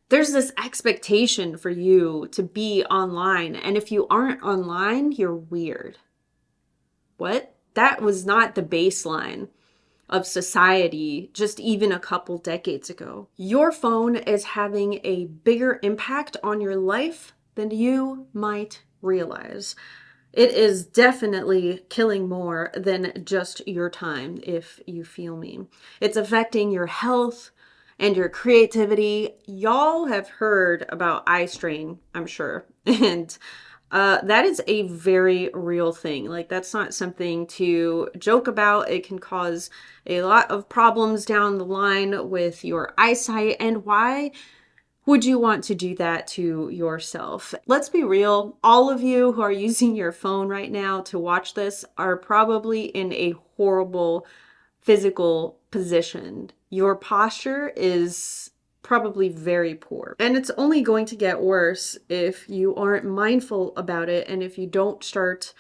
There's this expectation for you to be online. And if you aren't online, you're weird. What? That was not the baseline of society just even a couple decades ago. Your phone is having a bigger impact on your life than you might realize. It is definitely killing more than just your time, if you feel me. It's affecting your health and your creativity. Y'all have heard about eye strain, I'm sure. And that is a very real thing. Like, that's not something to joke about. It can cause a lot of problems down the line with your eyesight. And why would you want to do that to yourself? Let's be real. All of you who are using your phone right now to watch this are probably in a horrible physical position. Your posture is probably very poor. And it's only going to get worse if you aren't mindful about it and if you don't start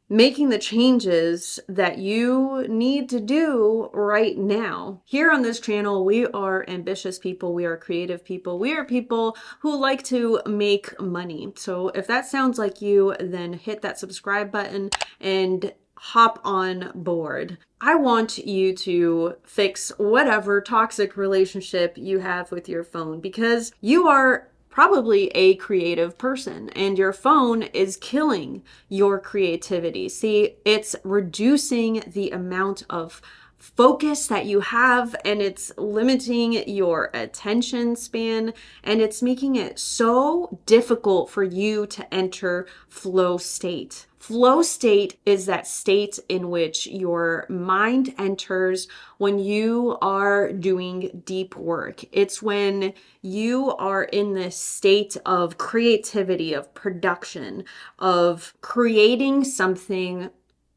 making the changes that you need to do right now. Here on this channel, we are ambitious people, we are creative people, we are people who like to make money. So if that sounds like you, then hit that subscribe button and hop on board. I want you to fix whatever toxic relationship you have with your phone, because you are probably a creative person and your phone is killing your creativity. See, it's reducing the amount of focus that you have, and it's limiting your attention span, and it's making it so difficult for you to enter flow state. Flow state is that state in which your mind enters when you are doing deep work. It's when you are in this state of creativity, of production, of creating something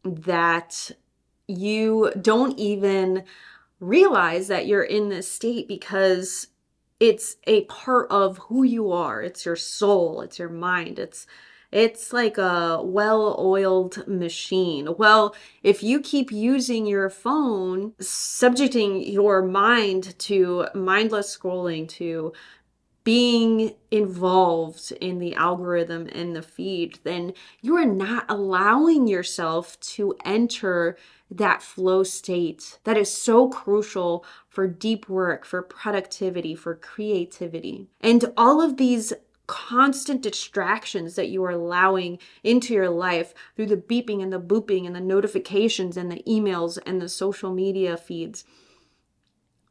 that you don't even realize that you're in this state, because it's a part of who you are. It's your soul, it's your mind, it's like a well-oiled machine. Well, if you keep using your phone, subjecting your mind to mindless scrolling, to being involved in the algorithm and the feed, then you are not allowing yourself to enter that flow state that is so crucial for deep work, for productivity, for creativity. And all of these constant distractions that you are allowing into your life through the beeping and the booping and the notifications and the emails and the social media feeds,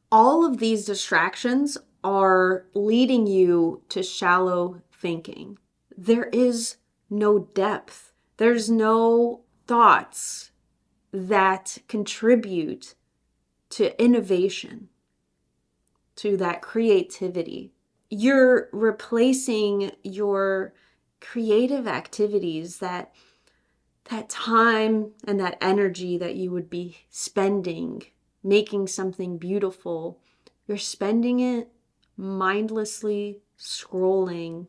all of these distractions are leading you to shallow thinking. There is no depth. There's no thoughts that contribute to innovation, to that creativity. You're replacing your creative activities, that time and that energy that you would be spending making something beautiful. You're spending it mindlessly scrolling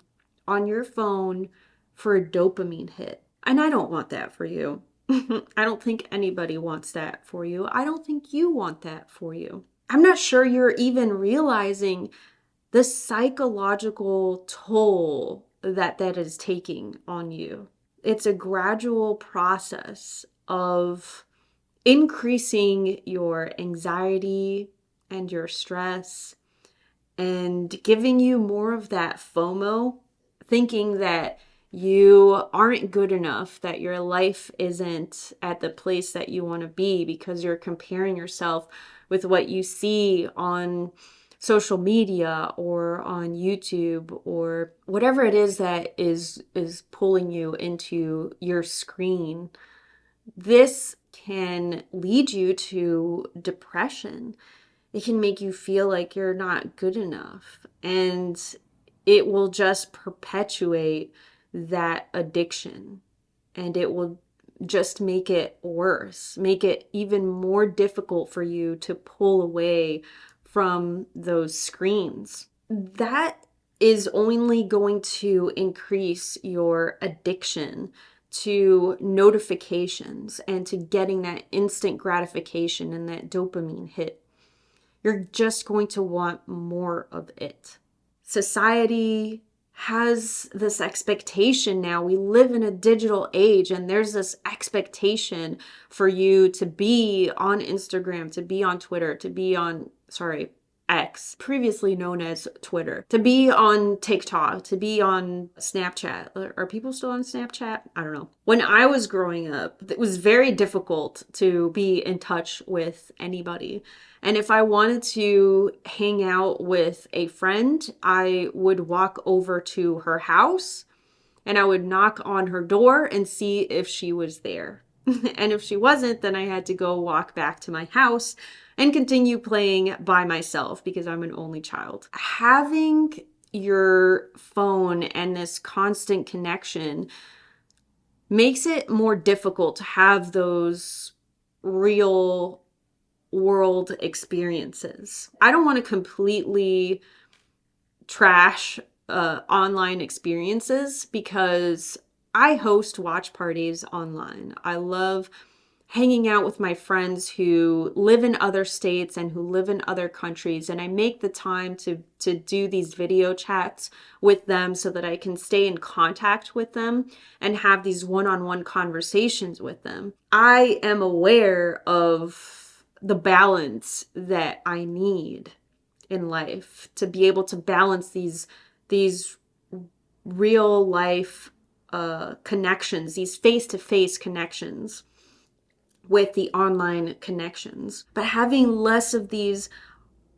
on your phone for a dopamine hit. And I don't want that for you. I don't think anybody wants that for you. I don't think you want that for you. I'm not sure you're even realizing the psychological toll that is taking on you. It's a gradual process of increasing your anxiety and your stress and giving you more of that FOMO, thinking that you aren't good enough, that your life isn't at the place that you want to be because you're comparing yourself with what you see on social media or on YouTube or whatever it is that is pulling you into your screen. This can lead you to depression. It can make you feel like you're not good enough, and it will just perpetuate that addiction, and it will just make it worse, make it even more difficult for you to pull away from those screens. That is only going to increase your addiction to notifications and to getting that instant gratification and that dopamine hit. You're just going to want more of it. society has this expectation now. We live in a digital age, and there's this expectation for you to be on Instagram, to be on Twitter, to be on, X, previously known as Twitter, to be on TikTok, to be on Snapchat. Are people still on Snapchat? I don't know. When I was growing up, it was very difficult to be in touch with anybody. And if I wanted to hang out with a friend, I would walk over to her house and I would knock on her door and see if she was there. And if she wasn't, then I had to go walk back to my house and continue playing by myself because I'm an only child. Having your phone and this constant connection makes it more difficult to have those real world experiences. I don't want to completely trash online experiences because I host watch parties online. I love hanging out with my friends who live in other states and who live in other countries, and I make the time to do these video chats with them so that I can stay in contact with them and have these one-on-one conversations with them. I am aware of the balance that I need in life to be able to balance these real life connections, these face-to-face connections with the online connections. But having less of these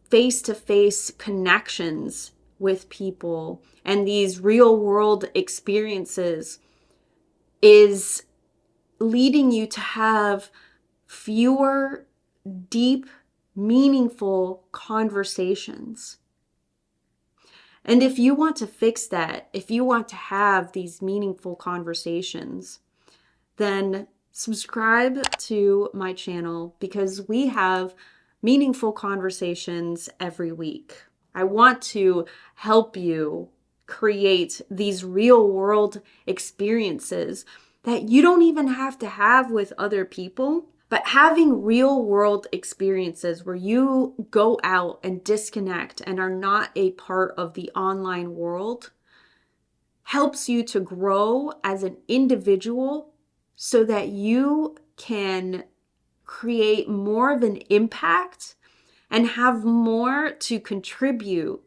face-to-face connections with people and these real world experiences is leading you to have fewer deep, meaningful conversations. And if you want to fix that, if you want to have these meaningful conversations, then subscribe to my channel because we have meaningful conversations every week. I want to help you create these real world experiences that you don't even have to have with other people, but having real world experiences where you go out and disconnect and are not a part of the online world helps you to grow as an individual so that you can create more of an impact and have more to contribute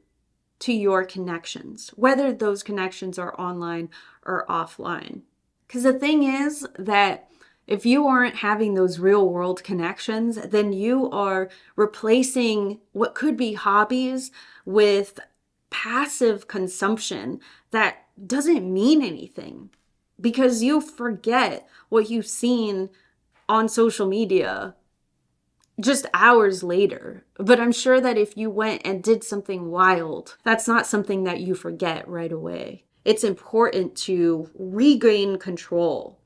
to your connections, whether those connections are online or offline. Because the thing is that if you aren't having those real world connections, then you are replacing what could be hobbies with passive consumption that doesn't mean anything because you forget what you've seen on social media just hours later. But I'm sure that if you went and did something wild, that's not something that you forget right away. It's important to regain control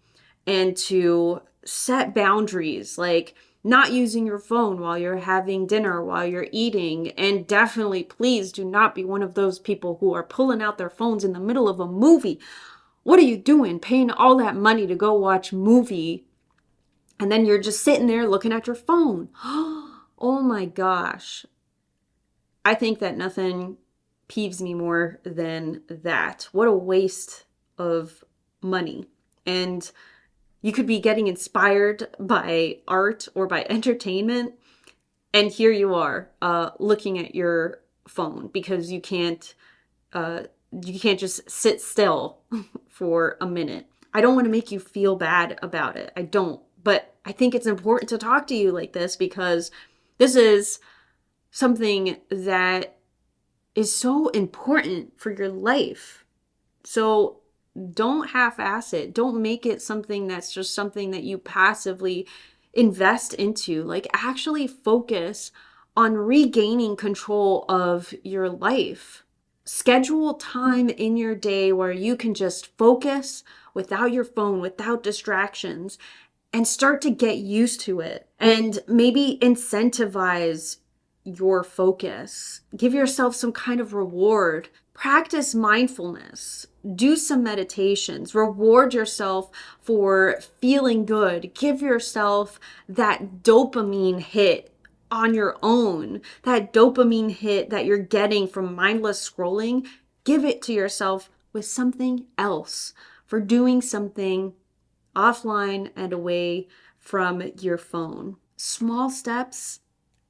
and to set boundaries, like not using your phone while you're having dinner, while you're eating. And definitely, please do not be one of those people who are pulling out their phones in the middle of a movie. What are you doing? Paying all that money to go watch a movie, and then you're just sitting there looking at your phone. Oh my gosh. I think that nothing peeves me more than that. What a waste of money. And you could be getting inspired by art or by entertainment, and here you are looking at your phone because you can't just sit still for a minute. I don't want to make you feel bad about it. I don't. But I think it's important to talk to you like this because this is something that is so important for your life. So don't half-ass it. Don't make it something that's just something that you passively invest into. Like, actually focus on regaining control of your life. Schedule time in your day where you can just focus without your phone, without distractions, and start to get used to it. And maybe incentivize your focus. Give yourself some kind of reward. Practice mindfulness. Do some meditations. Reward yourself for feeling good. Give yourself that dopamine hit on your own. That dopamine hit that you're getting from mindless scrolling, give it to yourself with something else, for doing something offline and away from your phone. Small steps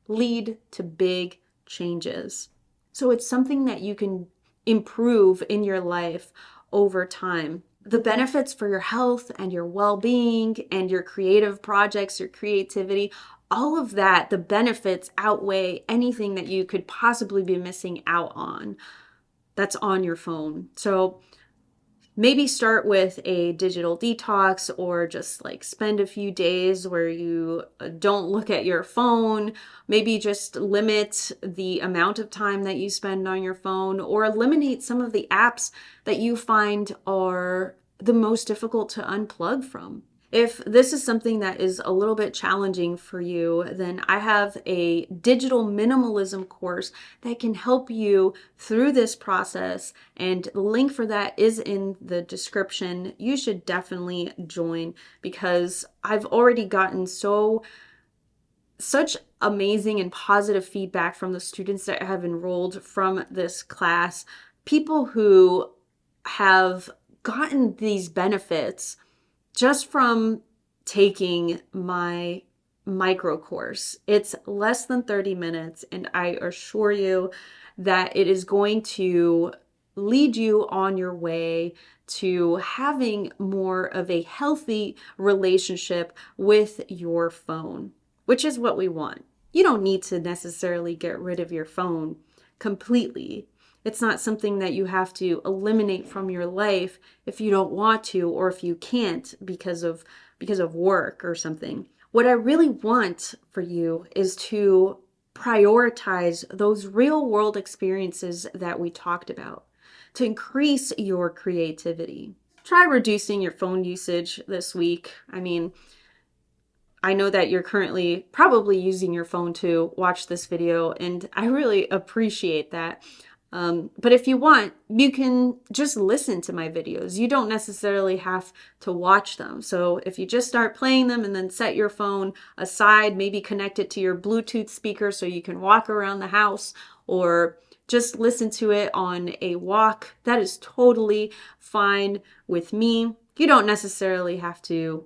lead to big changes. So it's something that you can improve in your life over time. The benefits for your health and your well-being and your creative projects, your creativity, all of that, the benefits outweigh anything that you could possibly be missing out on that's on your phone. So maybe start with a digital detox, or just like spend a few days where you don't look at your phone. Maybe just limit the amount of time that you spend on your phone, or eliminate some of the apps that you find are the most difficult to unplug from. If this is something that is a little bit challenging for you, then I have a digital minimalism course that can help you through this process, and the link for that is in the description. You should definitely join, because I've already gotten such amazing and positive feedback from the students that have enrolled from this class. People who have gotten these benefits just from taking my micro course. It's less than 30 minutes, and I assure you that it is going to lead you on your way to having more of a healthy relationship with your phone, which is what we want. You don't need to necessarily get rid of your phone completely. It's not something that you have to eliminate from your life if you don't want to, or if you can't because of work or something. What I really want for you is to prioritize those real world experiences that we talked about to increase your creativity. Try reducing your phone usage this week. I mean, I know that you're currently probably using your phone to watch this video, and I really appreciate that. But if you want, you can just listen to my videos. You don't necessarily have to watch them. So if you just start playing them and then set your phone aside, maybe connect it to your Bluetooth speaker so you can walk around the house, or just listen to it on a walk, that is totally fine with me. You don't necessarily have to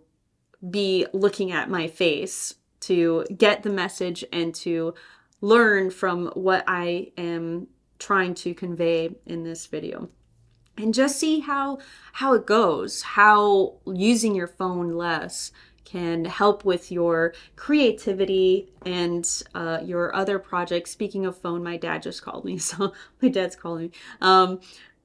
be looking at my face to get the message and to learn from what I am trying to convey in this video. And just see how it goes, how using your phone less can help with your creativity and your other projects. Speaking of phone, my dad just called me, so my dad's calling me.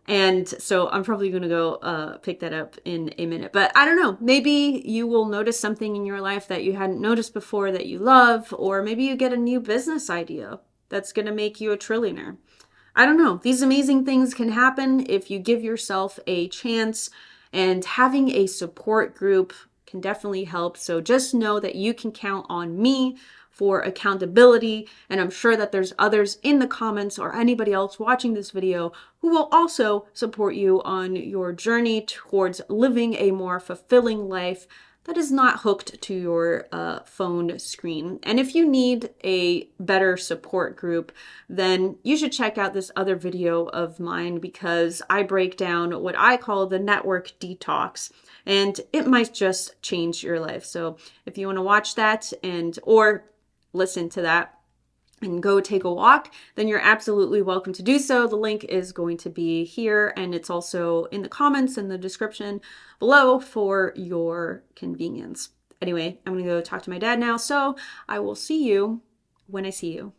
And so I'm probably going to go pick that up in a minute. But I don't know, maybe you will notice something in your life that you hadn't noticed before that you love, or maybe you get a new business idea that's going to make you a trillionaire. I don't know. These amazing things can happen if you give yourself a chance, and having a support group can definitely help. So just know that you can count on me for accountability, and I'm sure that there's others in the comments or anybody else watching this video who will also support you on your journey towards living a more fulfilling life that is not hooked to your phone screen. And if you need a better support group, then you should check out this other video of mine, because I break down what I call the network detox, and it might just change your life. So if you want to watch that or listen to that and go take a walk, then you're absolutely welcome to do so. The link is going to be here, and it's also in the comments and the description below for your convenience. Anyway, I'm going to go talk to my dad now, so I will see you when I see you.